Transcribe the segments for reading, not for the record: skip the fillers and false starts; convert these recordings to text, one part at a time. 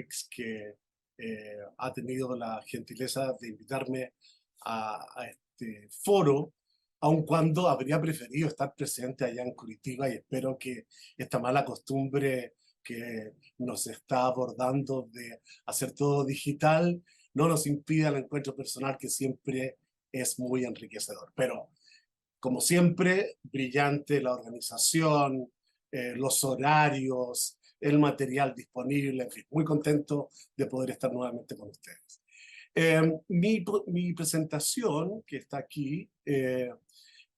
Matrix, que ha tenido la gentileza de invitarme a este foro, aun cuando habría preferido estar presente allá en Curitiba, y espero que esta mala costumbre que nos está abordando de hacer todo digital no nos impida el encuentro personal, que siempre es muy enriquecedor. Pero, como siempre, brillante la organización, los horarios, el material disponible, en fin, muy contento de poder estar nuevamente con ustedes. Mi presentación, que está aquí,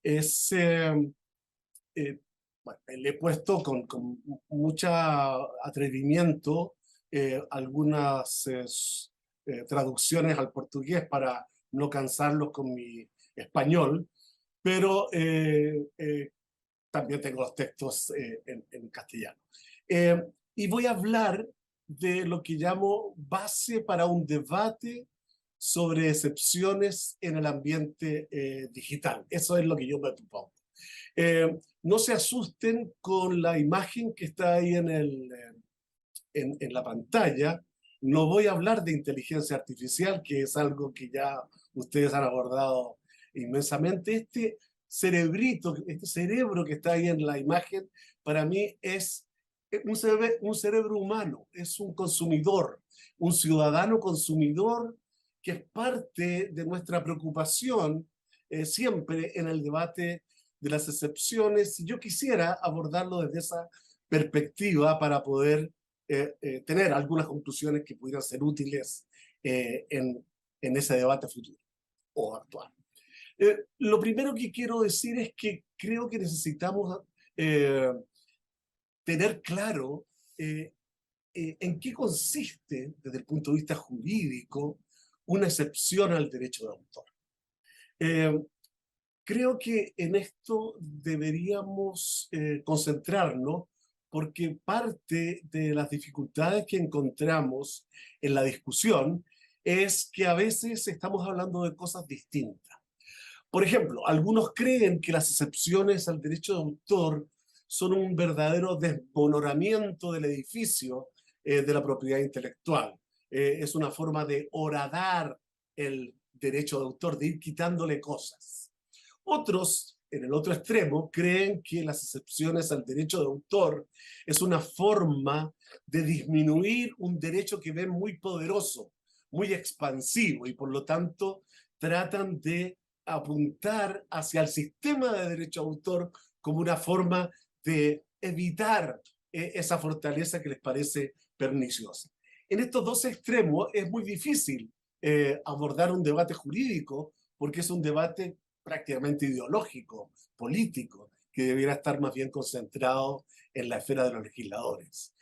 es, bueno, le he puesto con mucho atrevimiento algunas traducciones al portugués para no cansarlos con mi español, pero también tengo los textos en castellano. Y voy a hablar de lo que llamo base para un debate sobre excepciones en el ambiente digital. Eso es lo que yo me propongo. No se asusten con la imagen que está ahí en la pantalla. No voy a hablar de inteligencia artificial, que es algo que ya ustedes han abordado inmensamente. Este cerebrito, este cerebro que está ahí en la imagen, para mí es un cerebro humano, es un consumidor, un ciudadano consumidor, que es parte de nuestra preocupación siempre en el debate de las excepciones. Yo quisiera abordarlo desde esa perspectiva para poder tener algunas conclusiones que pudieran ser útiles en ese debate futuro o actual. Lo primero que quiero decir es que creo que necesitamos tener claro en qué consiste, desde el punto de vista jurídico, una excepción al derecho de autor. Creo que en esto deberíamos concentrarnos, porque parte de las dificultades que encontramos en la discusión es que a veces estamos hablando de cosas distintas. Por ejemplo, algunos creen que las excepciones al derecho de autor son un verdadero desmonoramiento del edificio de la propiedad intelectual. Es una forma de horadar el derecho de autor, de ir quitándole cosas. Otros, en el otro extremo, creen que las excepciones al derecho de autor es una forma de disminuir un derecho que ven muy poderoso, muy expansivo, y por lo tanto tratan de apuntar hacia el sistema de derecho de autor como una forma de evitar esa fortaleza que les parece perniciosa. En estos dos extremos es muy difícil abordar un debate jurídico, porque es un debate prácticamente ideológico, político, que debiera estar más bien concentrado en la esfera de los legisladores.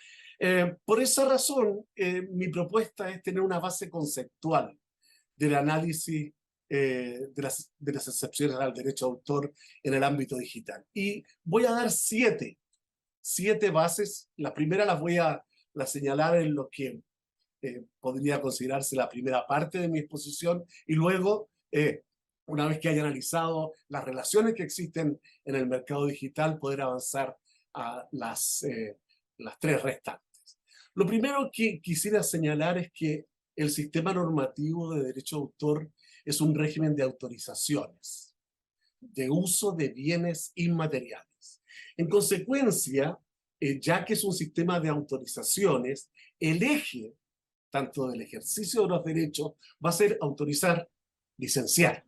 Por esa razón, mi propuesta es tener una base conceptual del análisis de las excepciones al derecho de autor en el ámbito digital. Y voy a dar siete bases. La primera las voy a señalar en lo que podría considerarse la primera parte de mi exposición, y luego, una vez que haya analizado las relaciones que existen en el mercado digital, poder avanzar a las tres restantes. Lo primero que quisiera señalar es que el sistema normativo de derecho de autor es un régimen de autorizaciones, de uso de bienes inmateriales. En consecuencia, ya que es un sistema de autorizaciones, el eje tanto del ejercicio de los derechos va a ser autorizar, licenciar.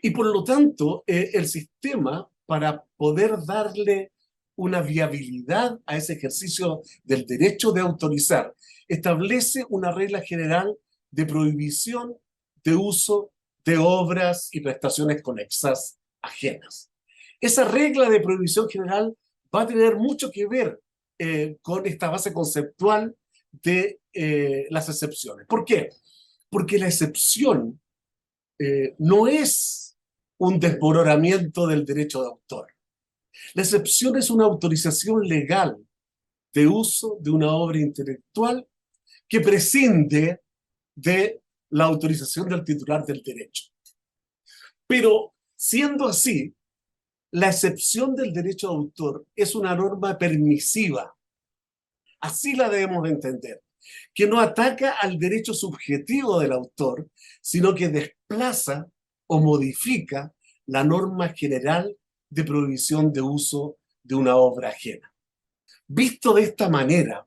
Y por lo tanto, el sistema, para poder darle una viabilidad a ese ejercicio del derecho de autorizar, establece una regla general de prohibición de uso de obras y prestaciones conexas ajenas. Esa regla de prohibición general va a tener mucho que ver con esta base conceptual de las excepciones. ¿Por qué? Porque la excepción no es un desmoronamiento del derecho de autor. La excepción es una autorización legal de uso de una obra intelectual que prescinde de la autorización del titular del derecho. Pero, siendo así, la excepción del derecho de autor es una norma permisiva. Así la debemos entender. que no ataca al derecho subjetivo del autor, sino que desplaza o modifica la norma general de prohibición de uso de una obra ajena. Visto de esta manera,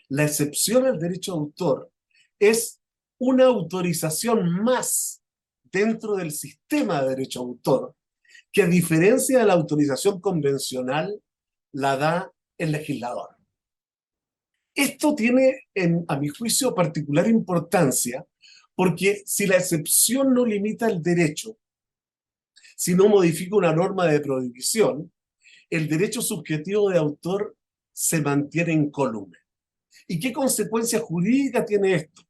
la excepción al derecho de autor es una autorización más dentro del sistema de derecho de autor, que a diferencia de la autorización convencional, la da el legislador. Esto tiene, a mi juicio, particular importancia, porque si la excepción no limita el derecho, si no modifica una norma de prohibición, el derecho subjetivo de autor se mantiene incólume. ¿Y qué consecuencia jurídica tiene esto?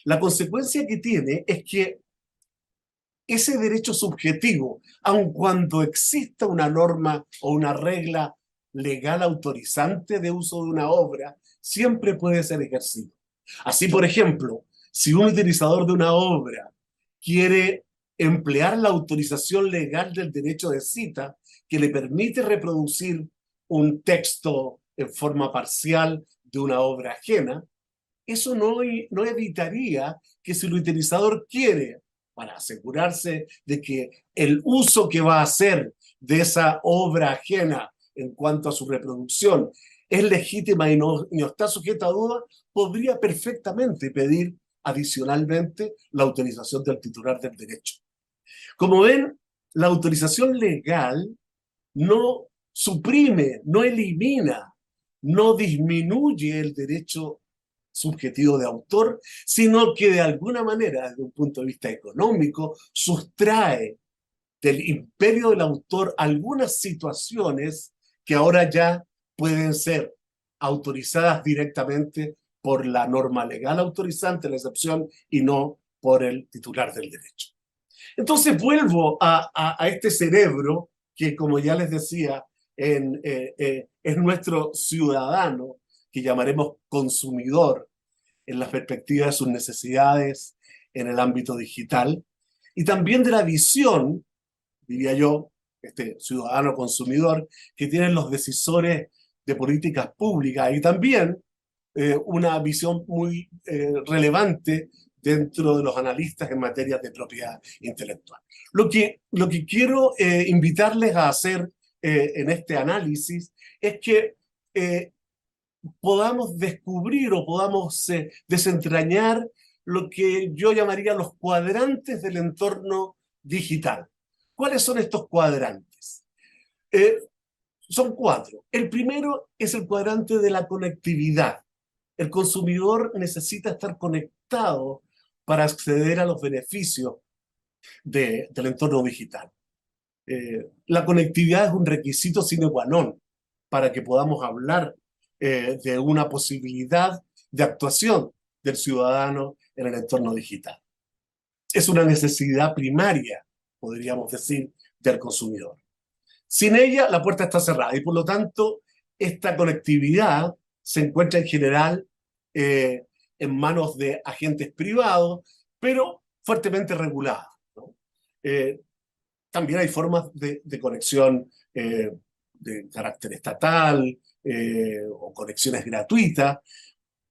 La consecuencia que tiene es que ese derecho subjetivo, aun cuando exista una norma o una regla legal autorizante de uso de una obra, siempre puede ser ejercido. Así, por ejemplo, si un utilizador de una obra quiere emplear la autorización legal del derecho de cita que le permite reproducir un texto en forma parcial de una obra ajena, eso no evitaría que si el utilizador quiere, para asegurarse de que el uso que va a hacer de esa obra ajena en cuanto a su reproducción es legítima y no está sujeta a duda, podría perfectamente pedir adicionalmente la autorización del titular del derecho. Como ven, la autorización legal no suprime, no elimina, no disminuye el derecho subjetivo de autor, sino que de alguna manera, desde un punto de vista económico, sustrae del imperio del autor algunas situaciones que ahora ya pueden ser autorizadas directamente por la norma legal autorizante, la excepción, y no por el titular del derecho. Entonces vuelvo a este cerebro que, como ya les decía, es nuestro ciudadano, que llamaremos consumidor, en la perspectiva de sus necesidades en el ámbito digital, y también de la visión, diría yo, este ciudadano consumidor, que tienen los decisores de políticas públicas, y también una visión muy relevante dentro de los analistas en materia de propiedad intelectual. Lo que quiero invitarles a hacer en este análisis es que podamos descubrir o podamos desentrañar lo que yo llamaría los cuadrantes del entorno digital. ¿Cuáles son estos cuadrantes? Eh, Son cuatro. El primero es el cuadrante de la conectividad. El consumidor necesita estar conectado para acceder a los beneficios del entorno digital. La conectividad es un requisito sine qua non para que podamos hablar de una posibilidad de actuación del ciudadano en el entorno digital. Es una necesidad primaria, podríamos decir, del consumidor. Sin ella, la puerta está cerrada y por lo tanto, esta conectividad se encuentra en general en manos de agentes privados, pero fuertemente regulados, ¿no? También hay formas de conexión de carácter estatal o conexiones gratuitas,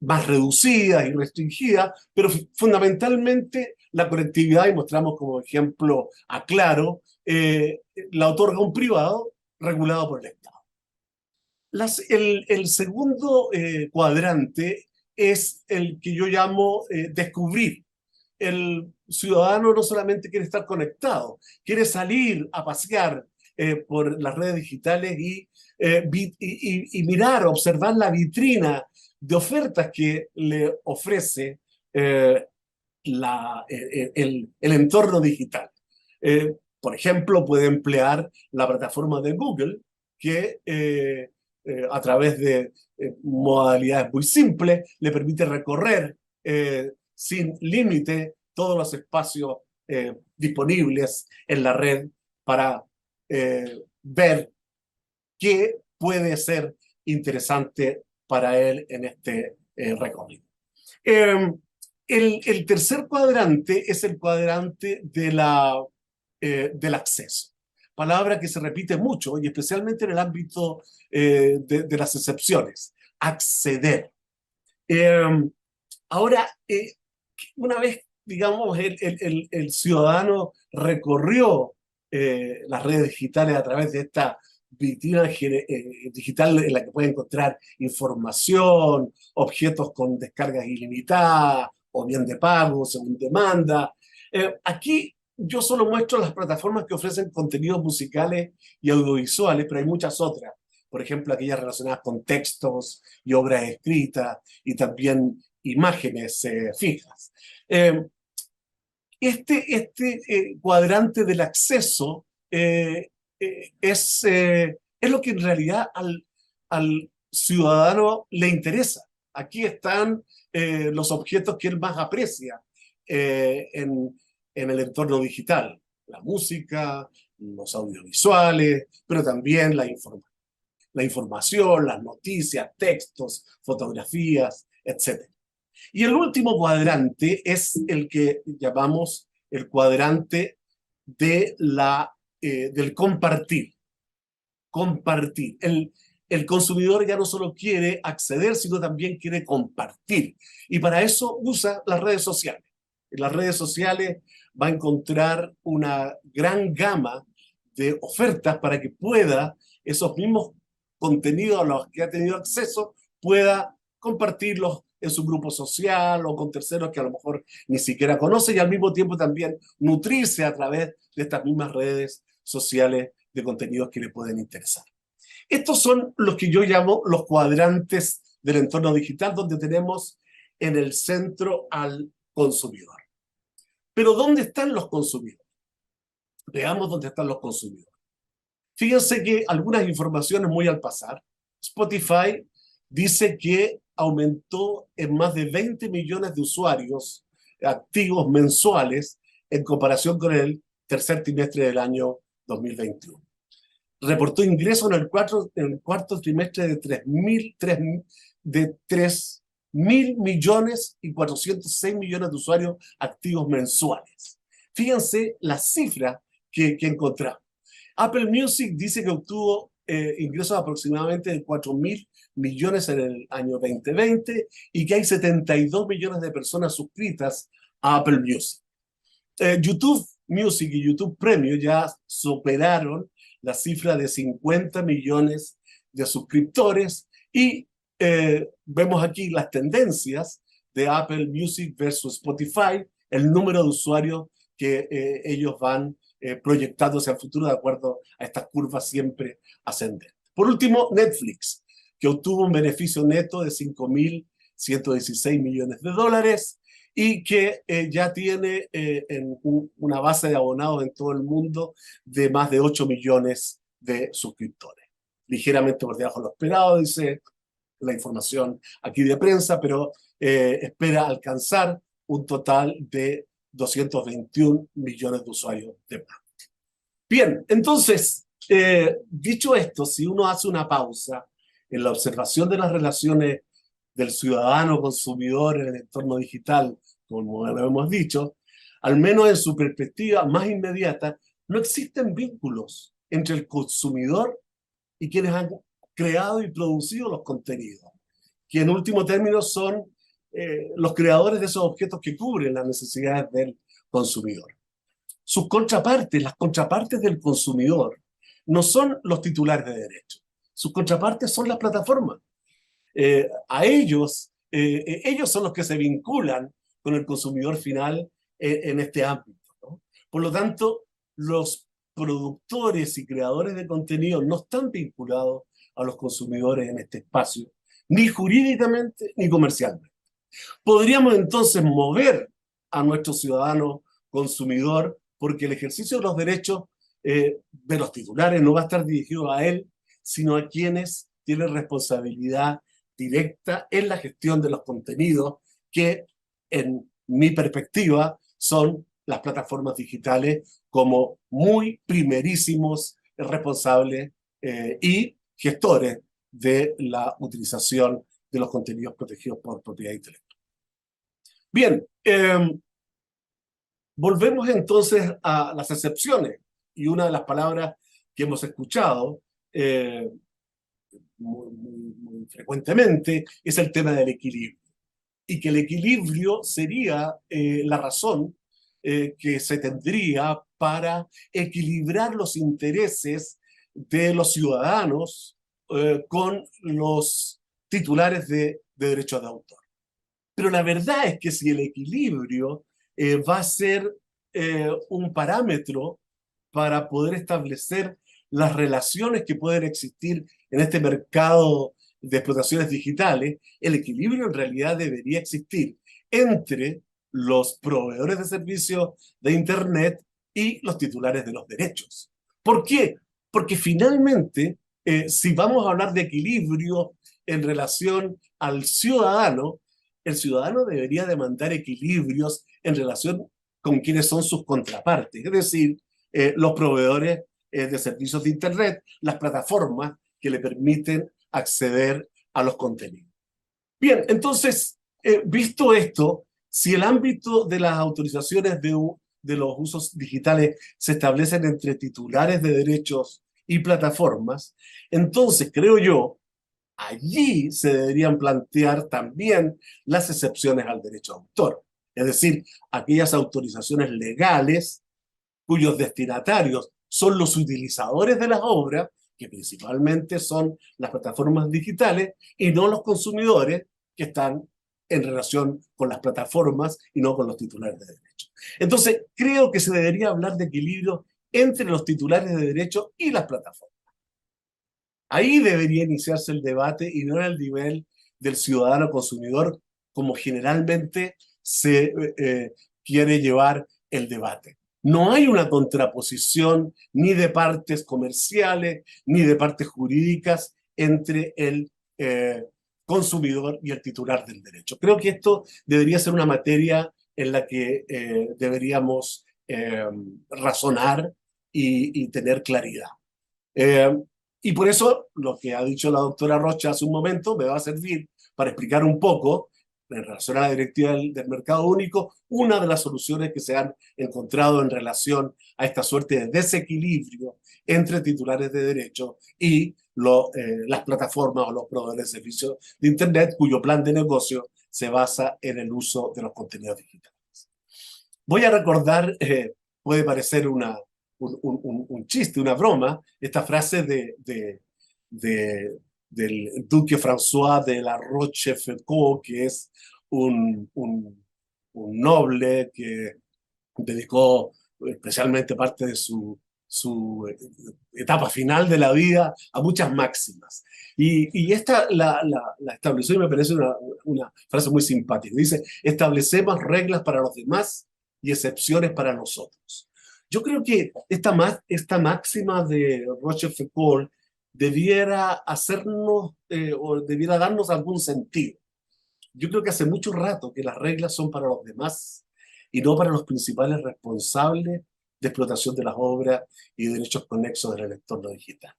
más reducidas y restringidas, pero fundamentalmente la conectividad, y mostramos como ejemplo a Claro, la otorga un privado regulado por el Estado. El segundo cuadrante es el que yo llamo descubrir. El ciudadano no solamente quiere estar conectado, quiere salir a pasear por las redes digitales y mirar, observar la vitrina de ofertas que le ofrece el entorno digital. Por ejemplo, puede emplear la plataforma de Google, que a través de modalidades muy simples le permite recorrer sin límite todos los espacios disponibles en la red para ver qué puede ser interesante para él en este recorrido. El tercer cuadrante es el cuadrante del acceso, palabra que se repite mucho y especialmente en el ámbito de las excepciones, acceder. Ahora, una vez, digamos, el ciudadano recorrió las redes digitales a través de esta vitrina digital en la que puede encontrar información, objetos con descargas ilimitadas o bien de pago, según demanda. Aquí yo solo muestro las plataformas que ofrecen contenidos musicales y audiovisuales, pero hay muchas otras. Por ejemplo, aquellas relacionadas con textos y obras escritas y también imágenes fijas. Eh, cuadrante del acceso es lo que en realidad al ciudadano le interesa. Aquí están los objetos que él más aprecia en el entorno digital. La música, los audiovisuales, pero también la información, las noticias, textos, fotografías, etc. Y el último cuadrante es el que llamamos el cuadrante del compartir. Compartir. El consumidor ya no solo quiere acceder, sino también quiere compartir. Y para eso usa las redes sociales. En las redes sociales va a encontrar una gran gama de ofertas para que pueda esos mismos contenidos a los que ha tenido acceso, pueda compartirlos en su grupo social o con terceros que a lo mejor ni siquiera conoce y al mismo tiempo también nutrirse a través de estas mismas redes sociales de contenidos que le pueden interesar. Estos son los que yo llamo los cuadrantes del entorno digital, donde tenemos en el centro al consumidor. Pero ¿dónde están los consumidores? Veamos dónde están los consumidores. Fíjense que algunas informaciones muy al pasar. Spotify dice que aumentó en más de 20 millones de usuarios activos mensuales en comparación con el tercer trimestre del año 2021. Reportó ingresos en el cuarto trimestre de 3.000 millones y 406 millones de usuarios activos mensuales. Fíjense la cifra que encontramos. Apple Music dice que obtuvo ingresos aproximadamente de 4.000 millones en el año 2020 y que hay 72 millones de personas suscritas a Apple Music. YouTube Music y YouTube Premium ya superaron la cifra de 50 millones de suscriptores y vemos aquí las tendencias de Apple Music versus Spotify, el número de usuarios que ellos van proyectando hacia el futuro de acuerdo a estas curvas siempre ascendentes. Por último, Netflix, que obtuvo un beneficio neto de 5.116 millones de dólares y que ya tiene una base de abonados en todo el mundo de más de 8 millones de suscriptores. Ligeramente por debajo de lo esperado, dice la información aquí de prensa, pero espera alcanzar un total de 221 millones de usuarios de más. Bien, entonces, dicho esto, si uno hace una pausa en la observación de las relaciones del ciudadano consumidor en el entorno digital, como lo hemos dicho, al menos en su perspectiva más inmediata, no existen vínculos entre el consumidor y quienes han creado y producido los contenidos, que en último término son los creadores de esos objetos que cubren las necesidades del consumidor. Sus contrapartes, las contrapartes del consumidor, no son los titulares de derechos. Sus contrapartes son las plataformas. A ellos son los que se vinculan con el consumidor final en este ámbito, ¿no? Por lo tanto, los productores y creadores de contenido no están vinculados a los consumidores en este espacio, ni jurídicamente ni comercialmente. Podríamos entonces mover a nuestro ciudadano consumidor porque el ejercicio de los derechos de los titulares no va a estar dirigido a él, sino a quienes tienen responsabilidad directa en la gestión de los contenidos que, en mi perspectiva, son las plataformas digitales como muy primerísimos responsables y gestores de la utilización de los contenidos protegidos por propiedad intelectual. Bien, volvemos entonces a las excepciones y una de las palabras que hemos escuchado muy frecuentemente es el tema del equilibrio. y que el equilibrio sería la razón que se tendría para equilibrar los intereses de los ciudadanos con los titulares de derechos de autor. Pero la verdad es que si el equilibrio va a ser un parámetro para poder establecer las relaciones que pueden existir en este mercado de explotaciones digitales, el equilibrio en realidad debería existir entre los proveedores de servicios de Internet y los titulares de los derechos. ¿Por qué? Porque finalmente, si vamos a hablar de equilibrio en relación al ciudadano, el ciudadano debería demandar equilibrios en relación con quienes son sus contrapartes, es decir, los proveedores de servicios de Internet, las plataformas que le permiten acceder a los contenidos. Bien, entonces, visto esto, si el ámbito de las autorizaciones de los usos digitales se establecen entre titulares de derechos y plataformas, entonces creo yo, allí se deberían plantear también las excepciones al derecho de autor, es decir, aquellas autorizaciones legales cuyos destinatarios son los utilizadores de las obras, que principalmente son las plataformas digitales, y no los consumidores que están en relación con las plataformas y no con los titulares de derechos. Entonces, creo que se debería hablar de equilibrio entre los titulares de derechos y las plataformas. Ahí debería iniciarse el debate y no en el nivel del ciudadano consumidor, como generalmente se quiere llevar el debate. No hay una contraposición ni de partes comerciales ni de partes jurídicas entre el consumidor y el titular del derecho. Creo que esto debería ser una materia en la que deberíamos razonar y tener claridad. Eh, y por eso lo que ha dicho la doctora Rocha hace un momento me va a servir para explicar un poco, en relación a la directiva del mercado único, una de las soluciones que se han encontrado en relación a esta suerte de desequilibrio entre titulares de derecho y las plataformas o los proveedores de servicios de Internet cuyo plan de negocio se basa en el uso de los contenidos digitales. Voy a recordar, puede parecer un chiste, una broma, esta frase del duque François de la Rochefoucauld, que es un noble que dedicó especialmente parte de su etapa final de la vida a muchas máximas. Y esta la estableció y me parece una frase muy simpática. Dice, establecemos reglas para los demás y excepciones para nosotros. Yo creo que esta máxima de Rochefoucauld debiera hacernos o debiera darnos algún sentido. Yo creo que hace mucho rato que las reglas son para los demás y no para los principales responsables de explotación de las obras y derechos conexos en el entorno digital.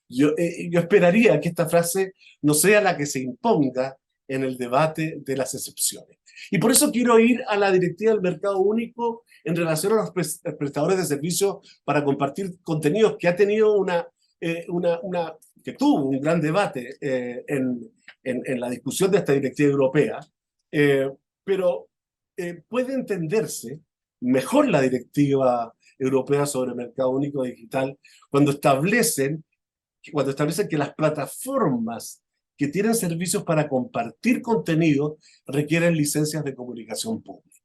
Yo esperaría que esta frase no sea la que se imponga en el debate de las excepciones. Y por eso quiero ir a la directiva del mercado único en relación a los prestadores de servicios para compartir contenidos, que ha tenido que tuvo un gran debate en la discusión de esta directiva europea, pero puede entenderse mejor la directiva europea sobre el mercado único digital cuando establecen que las plataformas que tienen servicios para compartir contenido requieren licencias de comunicación pública.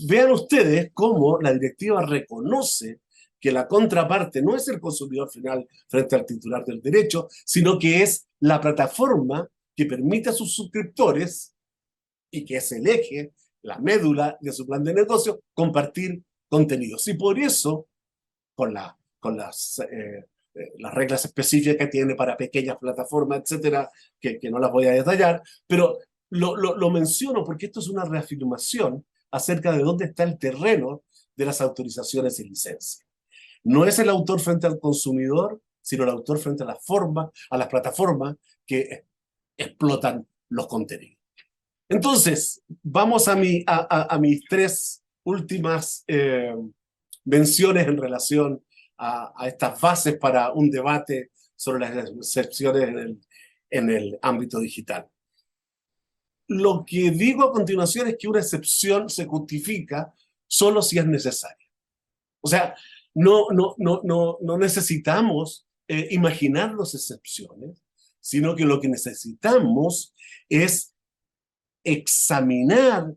Vean ustedes cómo la directiva reconoce que la contraparte no es el consumidor final frente al titular del derecho, sino que es la plataforma que permite a sus suscriptores, y que es el eje, la médula de su plan de negocio, compartir contenidos. Y por eso, con las reglas específicas que tiene para pequeñas plataformas, etcétera, que no las voy a detallar, pero lo menciono porque esto es una reafirmación acerca de dónde está el terreno de las autorizaciones y licencias. No es el autor frente al consumidor, sino el autor frente a las plataformas que explotan los contenidos. Entonces, vamos a mis tres últimas menciones en relación a estas bases para un debate sobre las excepciones en el ámbito digital. lo que digo a continuación es que una excepción se justifica solo si es necesaria. O sea, no necesitamos imaginarnos excepciones, sino que lo que necesitamos es examinar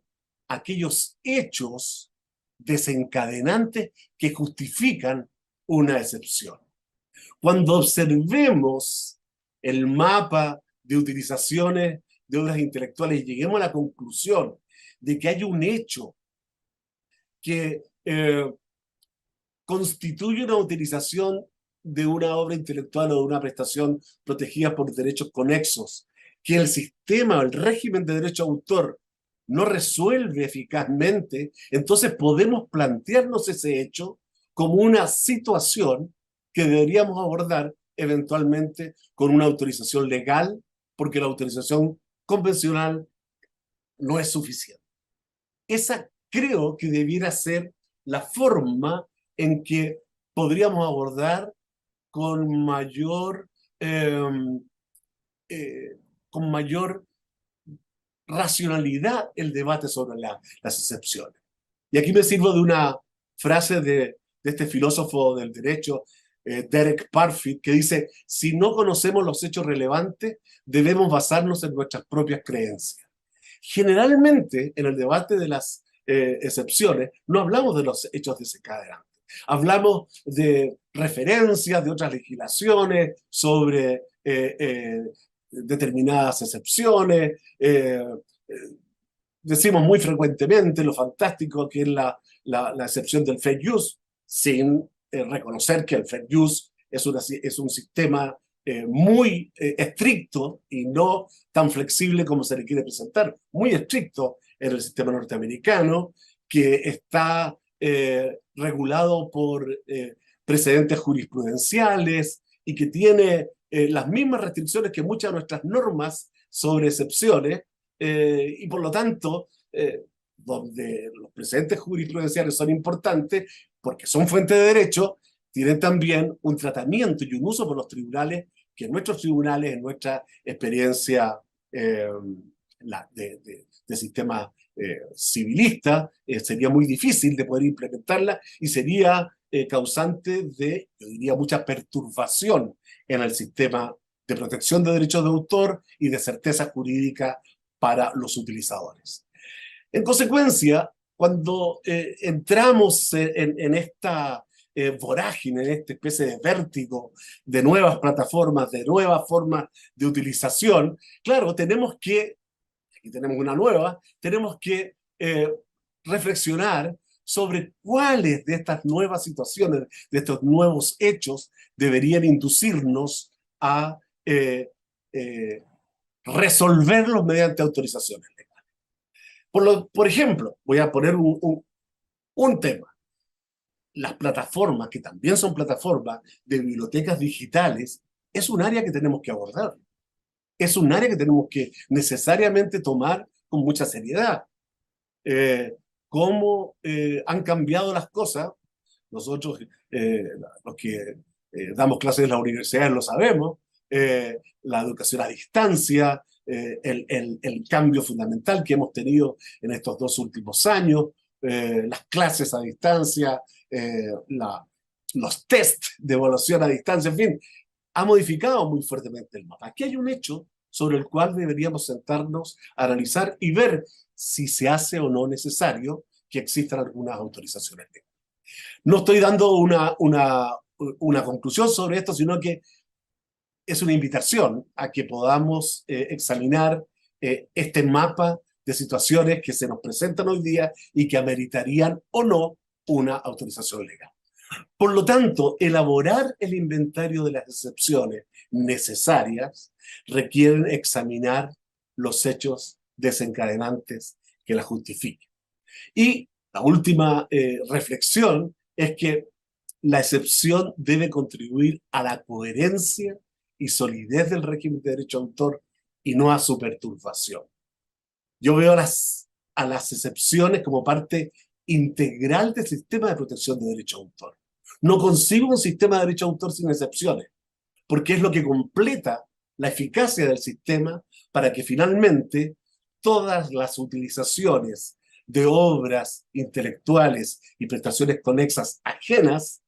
aquellos hechos desencadenantes que justifican una excepción. Cuando observemos el mapa de utilizaciones de obras intelectuales y lleguemos a la conclusión de que hay un hecho que constituye una utilización de una obra intelectual o de una prestación protegida por derechos conexos, que el sistema o el régimen de derecho de autor no resuelve eficazmente, entonces podemos plantearnos ese hecho como una situación que deberíamos abordar eventualmente con una autorización legal, porque la autorización convencional no es suficiente. Esa creo que debiera ser la forma en que podríamos abordar con mayor, eh, eh, con mayor racionalidad el debate sobre las excepciones. Y aquí me sirvo de una frase de este filósofo del derecho, Derek Parfit, que dice: si no conocemos los hechos relevantes, debemos basarnos en nuestras propias creencias. Generalmente, en el debate de las excepciones, no hablamos de los hechos desencadenantes. Hablamos de referencias de otras legislaciones sobre determinadas excepciones. Decimos muy frecuentemente lo fantástico que es la excepción del fair use, sin reconocer que el fair use es un sistema muy estricto y no tan flexible como se le quiere presentar, muy estricto en el sistema norteamericano, que está regulado por precedentes jurisprudenciales y que tiene las mismas restricciones que muchas de nuestras normas sobre excepciones, y por lo tanto, donde los precedentes jurisprudenciales son importantes porque son fuente de derecho, tienen también un tratamiento y un uso por los tribunales que en nuestros tribunales, en nuestra experiencia de sistema civilista, sería muy difícil de poder implementarla y sería causante de, yo diría, mucha perturbación en el sistema de protección de derechos de autor y de certeza jurídica para los utilizadores. En consecuencia, cuando entramos en esta vorágine, en esta especie de vértigo de nuevas plataformas, de nuevas formas de utilización, claro, tenemos que, aquí tenemos una nueva, tenemos que reflexionar sobre cuáles de estas nuevas situaciones, de estos nuevos hechos, deberían inducirnos a resolverlos mediante autorizaciones legales. Por ejemplo, voy a poner un tema. Las plataformas, que también son plataformas de bibliotecas digitales, es un área que tenemos que abordar. Es un área que tenemos que necesariamente tomar con mucha seriedad. Cómo han cambiado las cosas. Nosotros, los que damos clases en las universidades, lo sabemos. La educación a distancia, el cambio fundamental que hemos tenido en estos 2 últimos años, las clases a distancia, los test de evaluación a distancia, en fin, ha modificado muy fuertemente el mapa. Aquí hay un hecho sobre el cual deberíamos sentarnos a analizar y ver si se hace o no necesario que existan algunas autorizaciones legales. No estoy dando una conclusión sobre esto, sino que es una invitación a que podamos examinar este mapa de situaciones que se nos presentan hoy día y que ameritarían o no una autorización legal. Por lo tanto, elaborar el inventario de las excepciones necesarias requieren examinar los hechos desencadenantes que la justifiquen. Y la última reflexión es que la excepción debe contribuir a la coherencia y solidez del régimen de derecho de autor y no a su perturbación. Yo veo a las excepciones como parte integral del sistema de protección de derecho de autor. No consigo un sistema de derecho de autor sin excepciones, porque es lo que completa la eficacia del sistema para que finalmente todas las utilizaciones de obras intelectuales y prestaciones conexas ajenas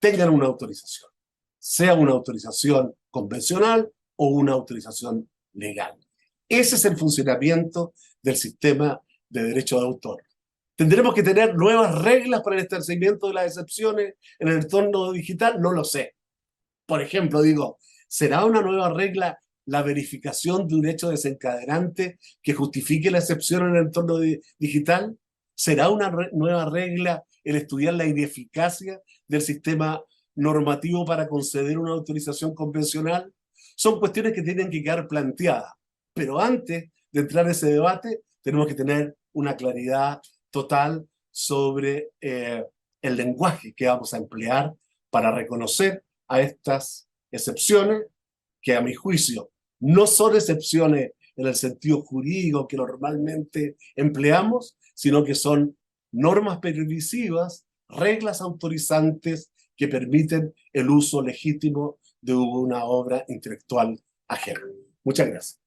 tengan una autorización, sea una autorización convencional o una autorización legal. Ese es el funcionamiento del sistema de derecho de autor. ¿Tendremos que tener nuevas reglas para el establecimiento de las excepciones en el entorno digital? No lo sé. Por ejemplo, digo, ¿será una nueva regla la verificación de un hecho desencadenante que justifique la excepción en el entorno digital? ¿Será una nueva regla el estudiar la ineficacia del sistema normativo para conceder una autorización convencional? Son cuestiones que tienen que quedar planteadas. Pero antes de entrar en ese debate, tenemos que tener una claridad total sobre el lenguaje que vamos a emplear para reconocer a estas excepciones, que a mi juicio no son excepciones en el sentido jurídico que normalmente empleamos, sino que son normas permisivas, reglas autorizantes que permiten el uso legítimo de una obra intelectual ajena. Muchas gracias.